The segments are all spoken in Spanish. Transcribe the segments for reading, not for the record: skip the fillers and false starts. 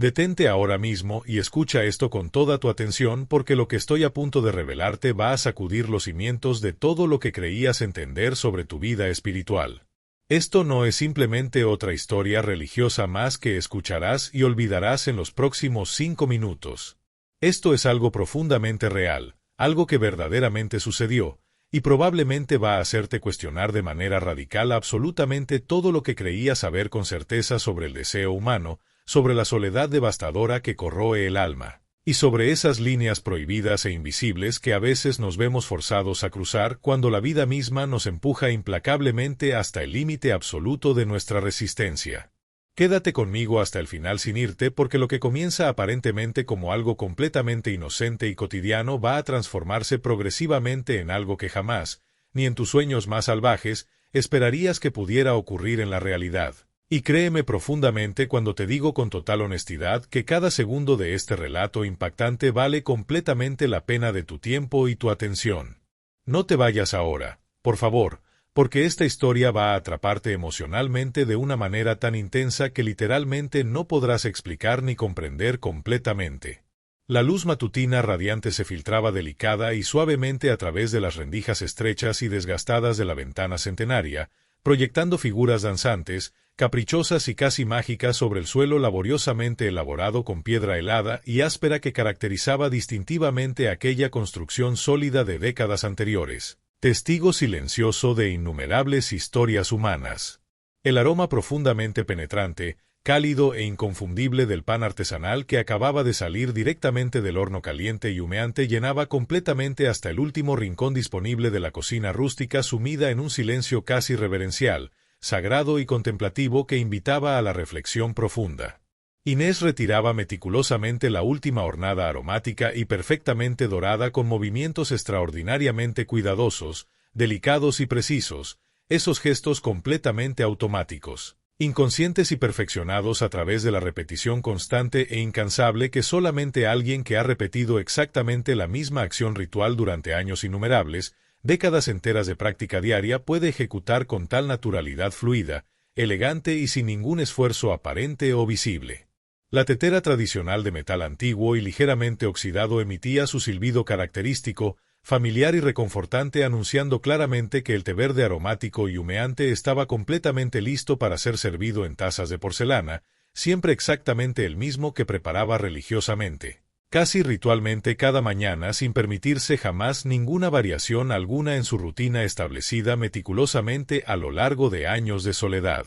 Detente ahora mismo y escucha esto con toda tu atención porque lo que estoy a punto de revelarte va a sacudir los cimientos de todo lo que creías entender sobre tu vida espiritual. Esto no es simplemente otra historia religiosa más que escucharás y olvidarás en los próximos 5 minutos. Esto es algo profundamente real, algo que verdaderamente sucedió, y probablemente va a hacerte cuestionar de manera radical absolutamente todo lo que creías saber con certeza sobre el deseo humano, sobre la soledad devastadora que corroe el alma, y sobre esas líneas prohibidas e invisibles que a veces nos vemos forzados a cruzar cuando la vida misma nos empuja implacablemente hasta el límite absoluto de nuestra resistencia. Quédate conmigo hasta el final sin irte porque lo que comienza aparentemente como algo completamente inocente y cotidiano va a transformarse progresivamente en algo que jamás, ni en tus sueños más salvajes, esperarías que pudiera ocurrir en la realidad. Y créeme profundamente cuando te digo con total honestidad que cada segundo de este relato impactante vale completamente la pena de tu tiempo y tu atención. No te vayas ahora, por favor, porque esta historia va a atraparte emocionalmente de una manera tan intensa que literalmente no podrás explicar ni comprender completamente. La luz matutina radiante se filtraba delicada y suavemente a través de las rendijas estrechas y desgastadas de la ventana centenaria, proyectando figuras danzantes, caprichosas y casi mágicas sobre el suelo laboriosamente elaborado con piedra helada y áspera que caracterizaba distintivamente aquella construcción sólida de décadas anteriores, testigo silencioso de innumerables historias humanas. El aroma profundamente penetrante, cálido e inconfundible del pan artesanal que acababa de salir directamente del horno caliente y humeante llenaba completamente hasta el último rincón disponible de la cocina rústica sumida en un silencio casi reverencial, sagrado y contemplativo que invitaba a la reflexión profunda. Inés retiraba meticulosamente la última hornada aromática y perfectamente dorada con movimientos extraordinariamente cuidadosos, delicados y precisos, esos gestos completamente automáticos, inconscientes y perfeccionados a través de la repetición constante e incansable que solamente alguien que ha repetido exactamente la misma acción ritual durante años innumerables, décadas enteras de práctica diaria puede ejecutar con tal naturalidad fluida, elegante y sin ningún esfuerzo aparente o visible. La tetera tradicional de metal antiguo y ligeramente oxidado emitía su silbido característico, familiar y reconfortante anunciando claramente que el té verde aromático y humeante estaba completamente listo para ser servido en tazas de porcelana, siempre exactamente el mismo que preparaba religiosamente, casi ritualmente cada mañana sin permitirse jamás ninguna variación alguna en su rutina establecida meticulosamente a lo largo de años de soledad.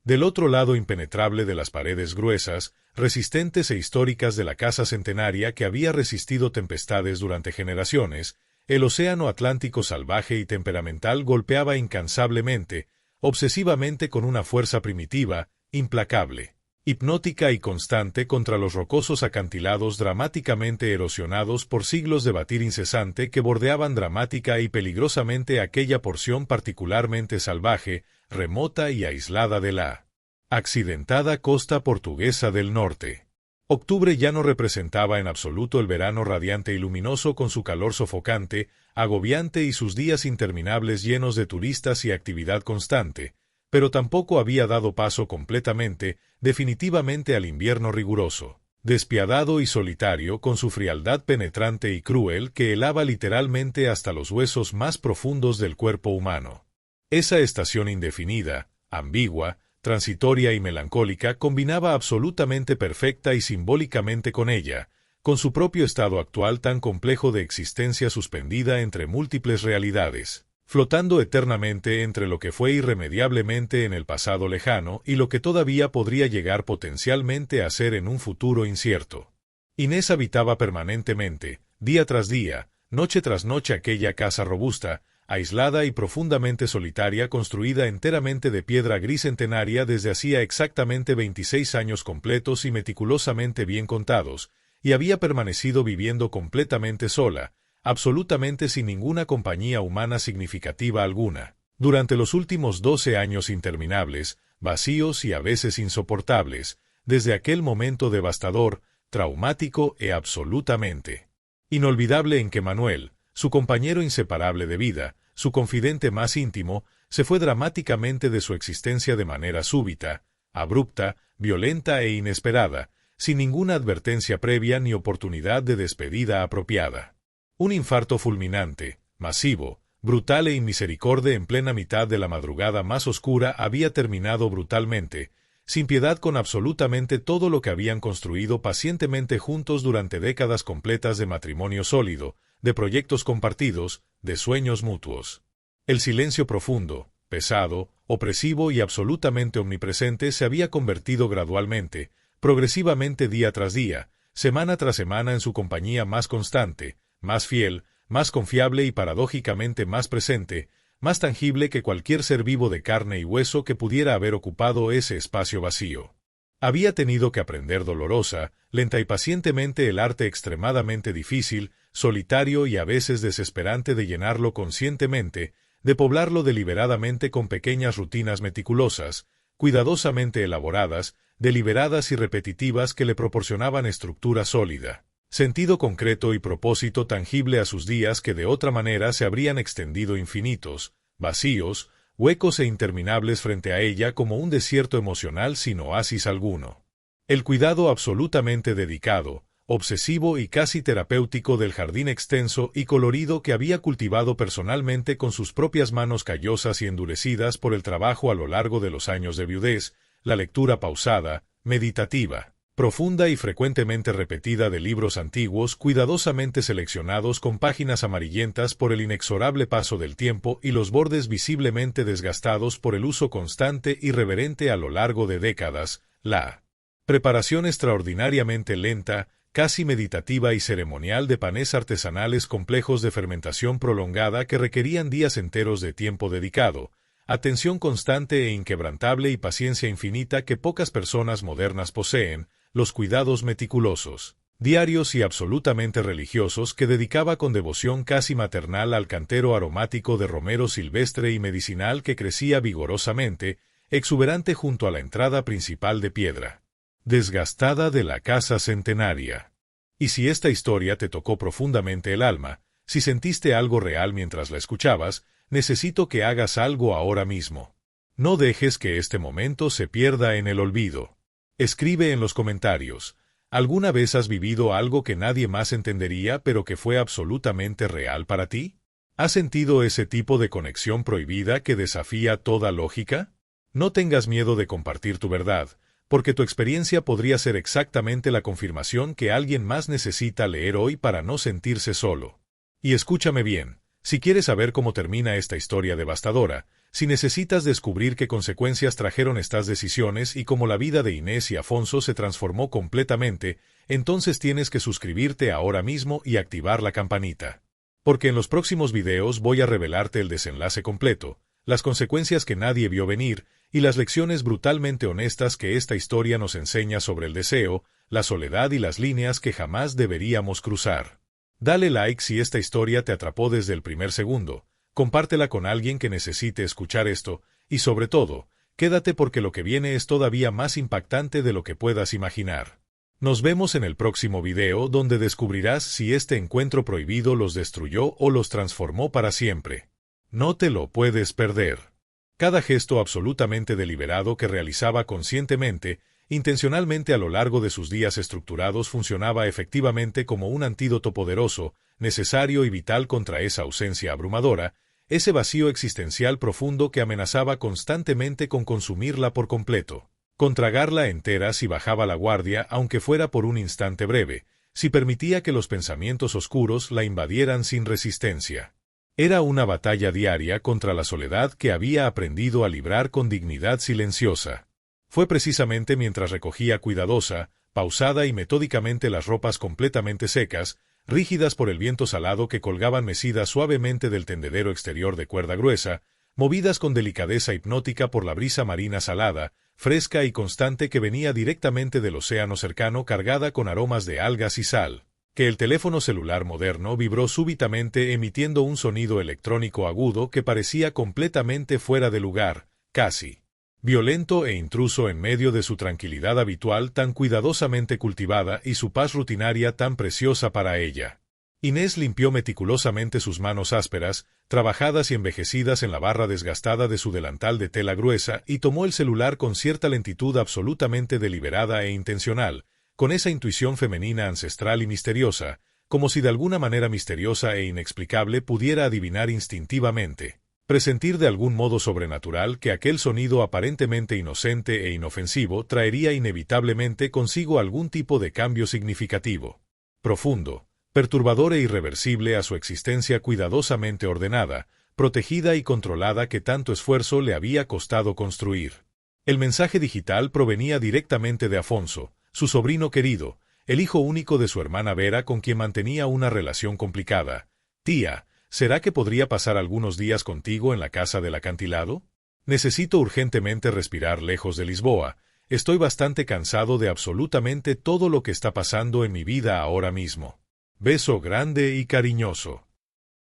Del otro lado impenetrable de las paredes gruesas, resistentes e históricas de la casa centenaria que había resistido tempestades durante generaciones, el océano Atlántico salvaje y temperamental golpeaba incansablemente, obsesivamente con una fuerza primitiva, implacable, hipnótica y constante contra los rocosos acantilados dramáticamente erosionados por siglos de batir incesante que bordeaban dramática y peligrosamente aquella porción particularmente salvaje, remota y aislada de la accidentada costa portuguesa del norte. Octubre ya no representaba en absoluto el verano radiante y luminoso con su calor sofocante, agobiante y sus días interminables llenos de turistas y actividad constante, pero tampoco había dado paso completamente, definitivamente al invierno riguroso, despiadado y solitario con su frialdad penetrante y cruel que helaba literalmente hasta los huesos más profundos del cuerpo humano. Esa estación indefinida, ambigua, transitoria y melancólica combinaba absolutamente perfecta y simbólicamente con ella, con su propio estado actual tan complejo de existencia suspendida entre múltiples realidades, flotando eternamente entre lo que fue irremediablemente en el pasado lejano y lo que todavía podría llegar potencialmente a ser en un futuro incierto. Inés habitaba permanentemente, día tras día, noche tras noche aquella casa robusta, aislada y profundamente solitaria construida enteramente de piedra gris centenaria desde hacía exactamente 26 años completos y meticulosamente bien contados, y había permanecido viviendo completamente sola, absolutamente sin ninguna compañía humana significativa alguna, durante los últimos 12 años interminables, vacíos y a veces insoportables, desde aquel momento devastador, traumático e absolutamente inolvidable en que Manuel, su compañero inseparable de vida, su confidente más íntimo, se fue dramáticamente de su existencia de manera súbita, abrupta, violenta e inesperada, sin ninguna advertencia previa ni oportunidad de despedida apropiada. Un infarto fulminante, masivo, brutal e inmisericorde en plena mitad de la madrugada más oscura había terminado brutalmente, sin piedad con absolutamente todo lo que habían construido pacientemente juntos durante décadas completas de matrimonio sólido, de proyectos compartidos, de sueños mutuos. El silencio profundo, pesado, opresivo y absolutamente omnipresente se había convertido gradualmente, progresivamente día tras día, semana tras semana en su compañía más constante, más fiel, más confiable y paradójicamente más presente, más tangible que cualquier ser vivo de carne y hueso que pudiera haber ocupado ese espacio vacío. Había tenido que aprender dolorosa, lenta y pacientemente el arte extremadamente difícil, solitario y a veces desesperante de llenarlo conscientemente, de poblarlo deliberadamente con pequeñas rutinas meticulosas, cuidadosamente elaboradas, deliberadas y repetitivas que le proporcionaban estructura sólida, sentido concreto y propósito tangible a sus días que de otra manera se habrían extendido infinitos, vacíos, huecos e interminables frente a ella como un desierto emocional sin oasis alguno. El cuidado absolutamente dedicado, obsesivo y casi terapéutico del jardín extenso y colorido que había cultivado personalmente con sus propias manos callosas y endurecidas por el trabajo a lo largo de los años de viudez, la lectura pausada, meditativa, profunda y frecuentemente repetida de libros antiguos cuidadosamente seleccionados con páginas amarillentas por el inexorable paso del tiempo y los bordes visiblemente desgastados por el uso constante y reverente a lo largo de décadas, la preparación extraordinariamente lenta, casi meditativa y ceremonial de panes artesanales complejos de fermentación prolongada que requerían días enteros de tiempo dedicado, atención constante e inquebrantable y paciencia infinita que pocas personas modernas poseen, los cuidados meticulosos, diarios y absolutamente religiosos que dedicaba con devoción casi maternal al cantero aromático de romero silvestre y medicinal que crecía vigorosamente, exuberante junto a la entrada principal de piedra desgastada de la casa centenaria. Y si esta historia te tocó profundamente el alma, si sentiste algo real mientras la escuchabas, necesito que hagas algo ahora mismo. No dejes que este momento se pierda en el olvido. Escribe en los comentarios, ¿alguna vez has vivido algo que nadie más entendería pero que fue absolutamente real para ti? ¿Has sentido ese tipo de conexión prohibida que desafía toda lógica? No tengas miedo de compartir tu verdad, porque tu experiencia podría ser exactamente la confirmación que alguien más necesita leer hoy para no sentirse solo. Y escúchame bien, si quieres saber cómo termina esta historia devastadora, si necesitas descubrir qué consecuencias trajeron estas decisiones y cómo la vida de Inés y Afonso se transformó completamente, entonces tienes que suscribirte ahora mismo y activar la campanita. Porque en los próximos videos voy a revelarte el desenlace completo, las consecuencias que nadie vio venir, y las lecciones brutalmente honestas que esta historia nos enseña sobre el deseo, la soledad y las líneas que jamás deberíamos cruzar. Dale like si esta historia te atrapó desde el primer segundo, compártela con alguien que necesite escuchar esto, y sobre todo, quédate porque lo que viene es todavía más impactante de lo que puedas imaginar. Nos vemos en el próximo video donde descubrirás si este encuentro prohibido los destruyó o los transformó para siempre. No te lo puedes perder. Cada gesto absolutamente deliberado que realizaba conscientemente, intencionalmente a lo largo de sus días estructurados funcionaba efectivamente como un antídoto poderoso, necesario y vital contra esa ausencia abrumadora, ese vacío existencial profundo que amenazaba constantemente con consumirla por completo, con tragarla entera si bajaba la guardia aunque fuera por un instante breve, si permitía que los pensamientos oscuros la invadieran sin resistencia. Era una batalla diaria contra la soledad que había aprendido a librar con dignidad silenciosa. Fue precisamente mientras recogía cuidadosa, pausada y metódicamente las ropas completamente secas, rígidas por el viento salado que colgaban mecidas suavemente del tendedero exterior de cuerda gruesa, movidas con delicadeza hipnótica por la brisa marina salada, fresca y constante que venía directamente del océano cercano cargada con aromas de algas y sal, que el teléfono celular moderno vibró súbitamente emitiendo un sonido electrónico agudo que parecía completamente fuera de lugar, casi violento e intruso en medio de su tranquilidad habitual tan cuidadosamente cultivada y su paz rutinaria tan preciosa para ella. Inés limpió meticulosamente sus manos ásperas, trabajadas y envejecidas en la barra desgastada de su delantal de tela gruesa y tomó el celular con cierta lentitud absolutamente deliberada e intencional, con esa intuición femenina ancestral y misteriosa, como si de alguna manera misteriosa e inexplicable pudiera adivinar instintivamente, presentir de algún modo sobrenatural que aquel sonido aparentemente inocente e inofensivo traería inevitablemente consigo algún tipo de cambio significativo, profundo, perturbador e irreversible a su existencia cuidadosamente ordenada, protegida y controlada que tanto esfuerzo le había costado construir. El mensaje digital provenía directamente de Afonso, su sobrino querido, el hijo único de su hermana Vera con quien mantenía una relación complicada. «Tía, ¿será que podría pasar algunos días contigo en la casa del acantilado? Necesito urgentemente respirar lejos de Lisboa. Estoy bastante cansado de absolutamente todo lo que está pasando en mi vida ahora mismo. Beso grande y cariñoso».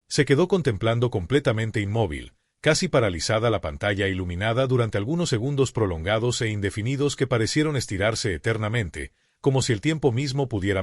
Se quedó contemplando completamente inmóvil, casi paralizada la pantalla iluminada durante algunos segundos prolongados e indefinidos que parecieron estirarse eternamente, como si el tiempo mismo pudiera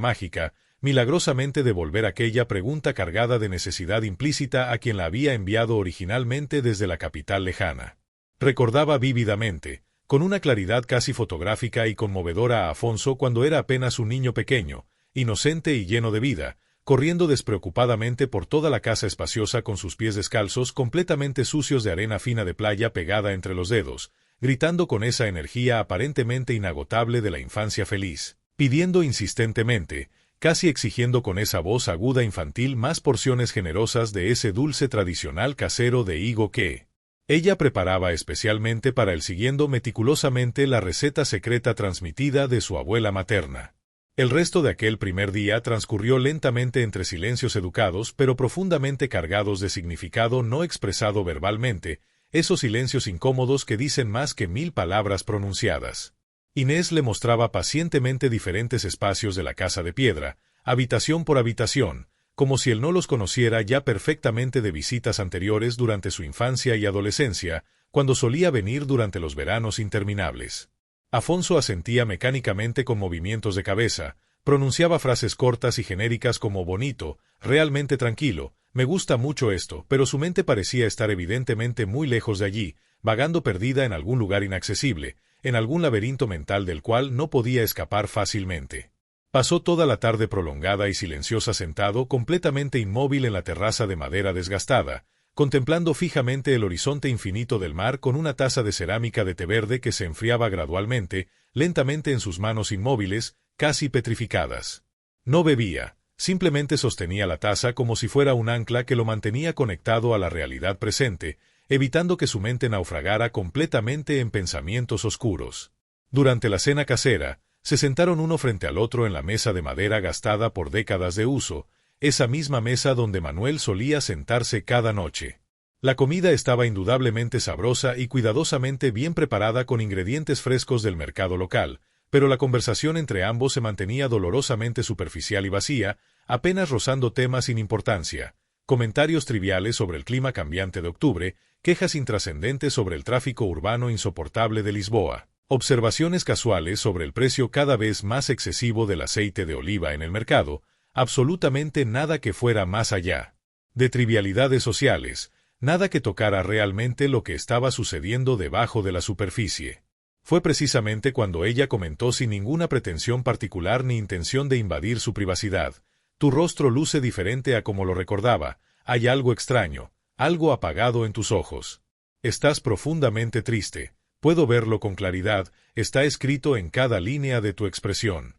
milagrosamente devolver aquella pregunta cargada de necesidad implícita a quien la había enviado originalmente desde la capital lejana. Recordaba vívidamente, con una claridad casi fotográfica y conmovedora a Afonso cuando era apenas un niño pequeño, inocente y lleno de vida, corriendo despreocupadamente por toda la casa espaciosa con sus pies descalzos completamente sucios de arena fina de playa pegada entre los dedos, gritando con esa energía aparentemente inagotable de la infancia feliz, pidiendo insistentemente, casi exigiendo con esa voz aguda infantil más porciones generosas de ese dulce tradicional casero de higo que ella preparaba especialmente para él siguiendo meticulosamente la receta secreta transmitida de su abuela materna. El resto de aquel primer día transcurrió lentamente entre silencios educados pero profundamente cargados de significado no expresado verbalmente, esos silencios incómodos que dicen más que 1000 palabras pronunciadas. Inés le mostraba pacientemente diferentes espacios de la casa de piedra, habitación por habitación, como si él no los conociera ya perfectamente de visitas anteriores durante su infancia y adolescencia, cuando solía venir durante los veranos interminables. Afonso asentía mecánicamente con movimientos de cabeza, pronunciaba frases cortas y genéricas como bonito, realmente tranquilo, me gusta mucho esto, pero su mente parecía estar evidentemente muy lejos de allí, vagando perdida en algún lugar inaccesible, en algún laberinto mental del cual no podía escapar fácilmente. Pasó toda la tarde prolongada y silenciosa sentado completamente inmóvil en la terraza de madera desgastada, contemplando fijamente el horizonte infinito del mar con una taza de cerámica de té verde que se enfriaba gradualmente, lentamente en sus manos inmóviles, casi petrificadas. No bebía, simplemente sostenía la taza como si fuera un ancla que lo mantenía conectado a la realidad presente, evitando que su mente naufragara completamente en pensamientos oscuros. Durante la cena casera, se sentaron uno frente al otro en la mesa de madera gastada por décadas de uso, esa misma mesa donde Manuel solía sentarse cada noche. La comida estaba indudablemente sabrosa y cuidadosamente bien preparada con ingredientes frescos del mercado local, pero la conversación entre ambos se mantenía dolorosamente superficial y vacía, apenas rozando temas sin importancia, comentarios triviales sobre el clima cambiante de octubre, quejas intrascendentes sobre el tráfico urbano insoportable de Lisboa, observaciones casuales sobre el precio cada vez más excesivo del aceite de oliva en el mercado, absolutamente nada que fuera más allá de trivialidades sociales, nada que tocara realmente lo que estaba sucediendo debajo de la superficie. Fue precisamente cuando ella comentó sin ninguna pretensión particular ni intención de invadir su privacidad: «Tu rostro luce diferente a como lo recordaba, hay algo extraño, algo apagado en tus ojos. Estás profundamente triste, puedo verlo con claridad, está escrito en cada línea de tu expresión».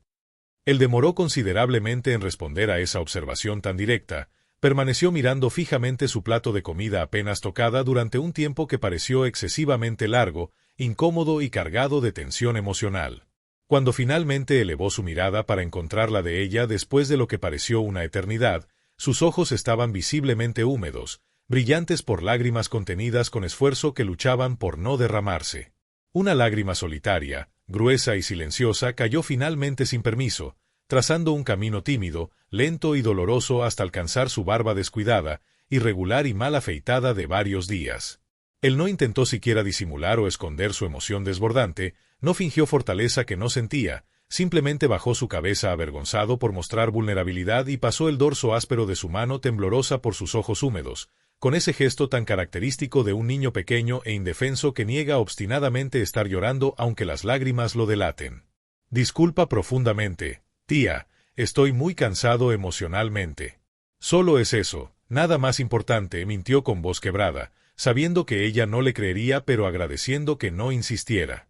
Él demoró considerablemente en responder a esa observación tan directa, permaneció mirando fijamente su plato de comida apenas tocada durante un tiempo que pareció excesivamente largo, incómodo y cargado de tensión emocional. Cuando finalmente elevó su mirada para encontrarla de ella después de lo que pareció una eternidad, sus ojos estaban visiblemente húmedos, brillantes por lágrimas contenidas con esfuerzo que luchaban por no derramarse. Una lágrima solitaria, gruesa y silenciosa cayó finalmente sin permiso, trazando un camino tímido, lento y doloroso hasta alcanzar su barba descuidada, irregular y mal afeitada de varios días. Él no intentó siquiera disimular o esconder su emoción desbordante, no fingió fortaleza que no sentía, simplemente bajó su cabeza avergonzado por mostrar vulnerabilidad y pasó el dorso áspero de su mano temblorosa por sus ojos húmedos, con ese gesto tan característico de un niño pequeño e indefenso que niega obstinadamente estar llorando aunque las lágrimas lo delaten. Disculpa profundamente, tía, estoy muy cansado emocionalmente. Solo es eso, nada más importante, mintió con voz quebrada, sabiendo que ella no le creería pero agradeciendo que no insistiera.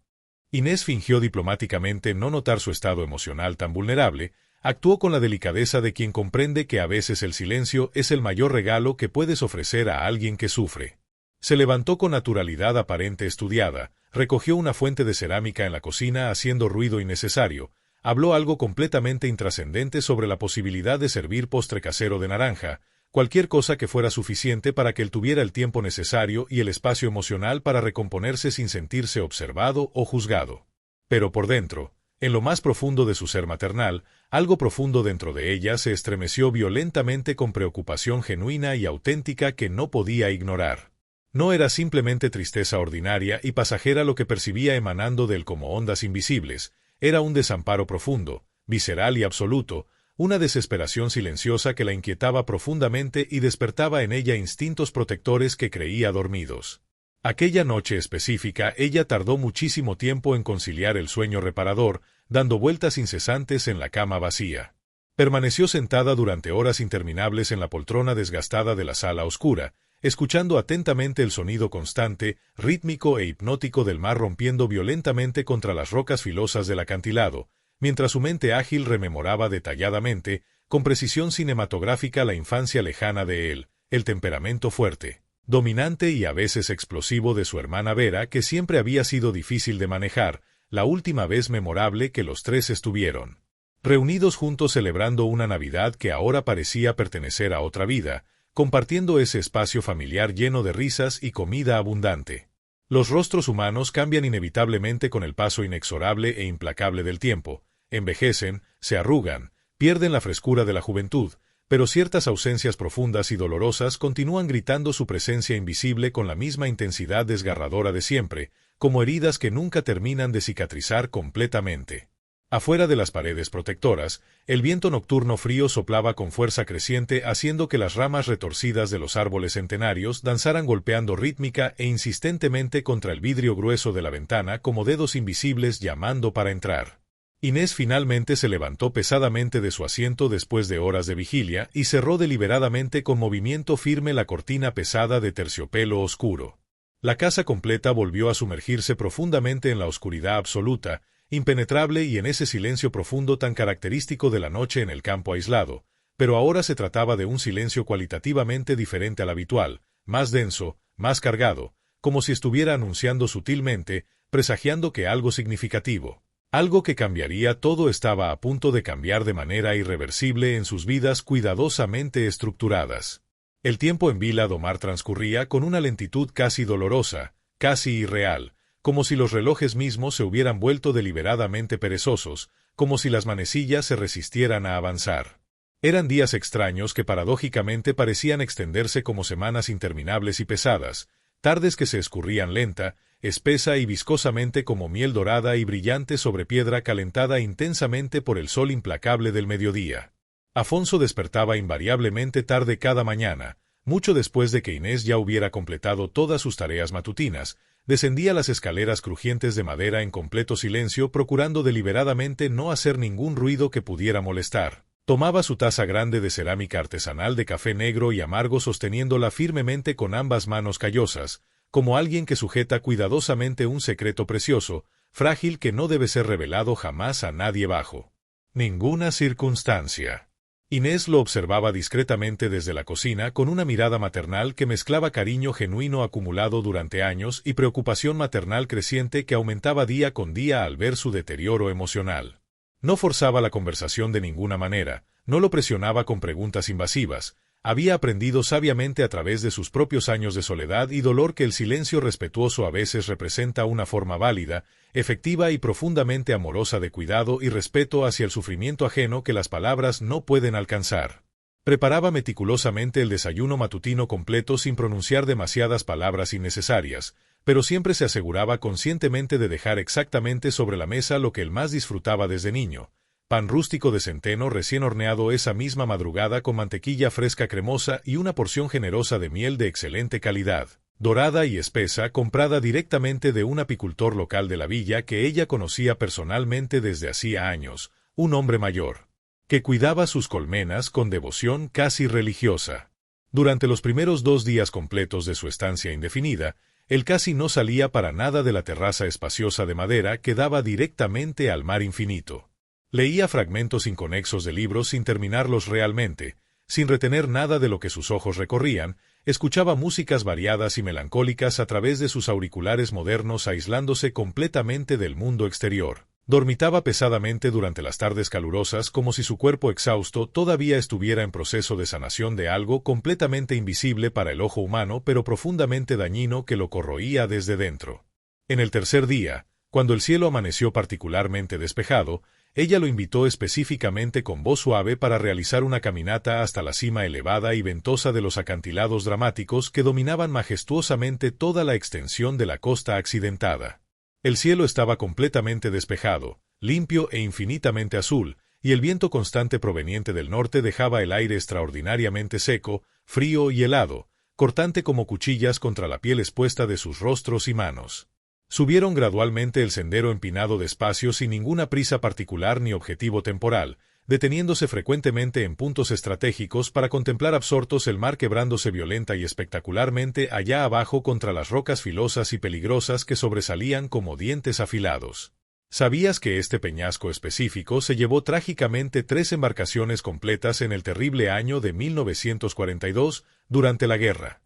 Inés fingió diplomáticamente no notar su estado emocional tan vulnerable, actuó con la delicadeza de quien comprende que a veces el silencio es el mayor regalo que puedes ofrecer a alguien que sufre. Se levantó con naturalidad aparente estudiada, recogió una fuente de cerámica en la cocina haciendo ruido innecesario, habló algo completamente intrascendente sobre la posibilidad de servir postre casero de naranja, cualquier cosa que fuera suficiente para que él tuviera el tiempo necesario y el espacio emocional para recomponerse sin sentirse observado o juzgado. Pero por dentro, en lo más profundo de su ser maternal, algo profundo dentro de ella se estremeció violentamente con preocupación genuina y auténtica que no podía ignorar. No era simplemente tristeza ordinaria y pasajera lo que percibía emanando de él como ondas invisibles, era un desamparo profundo, visceral y absoluto, una desesperación silenciosa que la inquietaba profundamente y despertaba en ella instintos protectores que creía dormidos. Aquella noche específica ella tardó muchísimo tiempo en conciliar el sueño reparador, dando vueltas incesantes en la cama vacía. Permaneció sentada durante horas interminables en la poltrona desgastada de la sala oscura, escuchando atentamente el sonido constante, rítmico e hipnótico del mar rompiendo violentamente contra las rocas filosas del acantilado, mientras su mente ágil rememoraba detalladamente, con precisión cinematográfica la infancia lejana de él, el temperamento fuerte, dominante y a veces explosivo de su hermana Vera que siempre había sido difícil de manejar, la última vez memorable que los tres estuvieron reunidos juntos celebrando una Navidad que ahora parecía pertenecer a otra vida, compartiendo ese espacio familiar lleno de risas y comida abundante. Los rostros humanos cambian inevitablemente con el paso inexorable e implacable del tiempo, envejecen, se arrugan, pierden la frescura de la juventud, pero ciertas ausencias profundas y dolorosas continúan gritando su presencia invisible con la misma intensidad desgarradora de siempre, como heridas que nunca terminan de cicatrizar completamente. Afuera de las paredes protectoras, el viento nocturno frío soplaba con fuerza creciente haciendo que las ramas retorcidas de los árboles centenarios danzaran golpeando rítmica e insistentemente contra el vidrio grueso de la ventana como dedos invisibles llamando para entrar. Inés finalmente se levantó pesadamente de su asiento después de horas de vigilia y cerró deliberadamente con movimiento firme la cortina pesada de terciopelo oscuro. La casa completa volvió a sumergirse profundamente en la oscuridad absoluta, impenetrable y en ese silencio profundo tan característico de la noche en el campo aislado, pero ahora se trataba de un silencio cualitativamente diferente al habitual, más denso, más cargado, como si estuviera anunciando sutilmente, presagiando que algo significativo, algo que cambiaría todo estaba a punto de cambiar de manera irreversible en sus vidas cuidadosamente estructuradas. El tiempo en Vila do Mar transcurría con una lentitud casi dolorosa, casi irreal, como si los relojes mismos se hubieran vuelto deliberadamente perezosos, como si las manecillas se resistieran a avanzar. Eran días extraños que paradójicamente parecían extenderse como semanas interminables y pesadas, tardes que se escurrían lenta, espesa y viscosamente como miel dorada y brillante sobre piedra calentada intensamente por el sol implacable del mediodía. Afonso despertaba invariablemente tarde cada mañana, mucho después de que Inés ya hubiera completado todas sus tareas matutinas. Descendía las escaleras crujientes de madera en completo silencio procurando deliberadamente no hacer ningún ruido que pudiera molestar. Tomaba su taza grande de cerámica artesanal de café negro y amargo sosteniéndola firmemente con ambas manos callosas, como alguien que sujeta cuidadosamente un secreto precioso, frágil que no debe ser revelado jamás a nadie bajo ninguna circunstancia. Inés lo observaba discretamente desde la cocina con una mirada maternal que mezclaba cariño genuino acumulado durante años y preocupación maternal creciente que aumentaba día con día al ver su deterioro emocional. No forzaba la conversación de ninguna manera, no lo presionaba con preguntas invasivas. Había aprendido sabiamente a través de sus propios años de soledad y dolor que el silencio respetuoso a veces representa una forma válida, efectiva y profundamente amorosa de cuidado y respeto hacia el sufrimiento ajeno que las palabras no pueden alcanzar. Preparaba meticulosamente el desayuno matutino completo sin pronunciar demasiadas palabras innecesarias, pero siempre se aseguraba conscientemente de dejar exactamente sobre la mesa lo que él más disfrutaba desde niño: pan rústico de centeno recién horneado esa misma madrugada con mantequilla fresca cremosa y una porción generosa de miel de excelente calidad. dorada y espesa, comprada directamente de un apicultor local de la villa que ella conocía personalmente desde hacía años, un hombre mayor, que cuidaba sus colmenas con devoción casi religiosa. Durante los primeros 2 días completos de su estancia indefinida, él casi no salía para nada de la terraza espaciosa de madera que daba directamente al mar infinito. Leía fragmentos inconexos de libros sin terminarlos realmente, sin retener nada de lo que sus ojos recorrían, escuchaba músicas variadas y melancólicas a través de sus auriculares modernos, aislándose completamente del mundo exterior. Dormitaba pesadamente durante las tardes calurosas como si su cuerpo exhausto todavía estuviera en proceso de sanación de algo completamente invisible para el ojo humano pero profundamente dañino que lo corroía desde dentro. En el tercer día, cuando el cielo amaneció particularmente despejado, ella lo invitó específicamente con voz suave para realizar una caminata hasta la cima elevada y ventosa de los acantilados dramáticos que dominaban majestuosamente toda la extensión de la costa accidentada. El cielo estaba completamente despejado, limpio e infinitamente azul, y el viento constante proveniente del norte dejaba el aire extraordinariamente seco, frío y helado, cortante como cuchillas contra la piel expuesta de sus rostros y manos. Subieron gradualmente el sendero empinado despacio sin ninguna prisa particular ni objetivo temporal, deteniéndose frecuentemente en puntos estratégicos para contemplar absortos el mar quebrándose violenta y espectacularmente allá abajo contra las rocas filosas y peligrosas que sobresalían como dientes afilados. ¿Sabías que este peñasco específico se llevó trágicamente 3 embarcaciones completas en el terrible año de 1942, durante la guerra?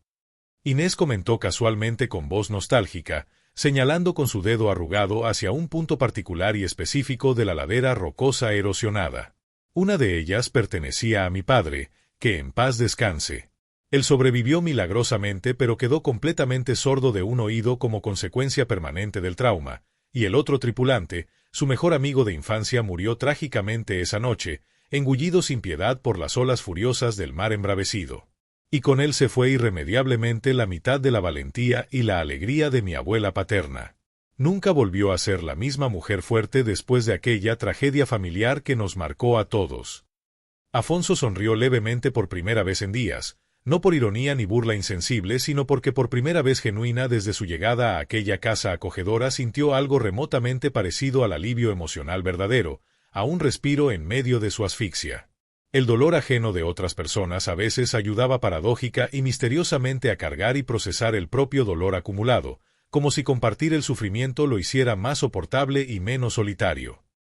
Inés comentó casualmente con voz nostálgica, señalando con su dedo arrugado hacia un punto particular y específico de la ladera rocosa erosionada. Una de ellas pertenecía a mi padre, que en paz descanse. Él sobrevivió milagrosamente pero quedó completamente sordo de un oído como consecuencia permanente del trauma, y el otro tripulante, su mejor amigo de infancia, murió trágicamente esa noche, engullido sin piedad por las olas furiosas del mar embravecido. Y con él se fue irremediablemente la mitad de la valentía y la alegría de mi abuela paterna. Nunca volvió a ser la misma mujer fuerte después de aquella tragedia familiar que nos marcó a todos. Afonso sonrió levemente por primera vez en días, no por ironía ni burla insensible, sino porque por primera vez genuina desde su llegada a aquella casa acogedora sintió algo remotamente parecido al alivio emocional verdadero, a un respiro en medio de su asfixia. El dolor ajeno de otras personas a veces ayudaba paradójica y misteriosamente a cargar y procesar el propio dolor acumulado, como si compartir el sufrimiento lo hiciera más soportable y menos solitario.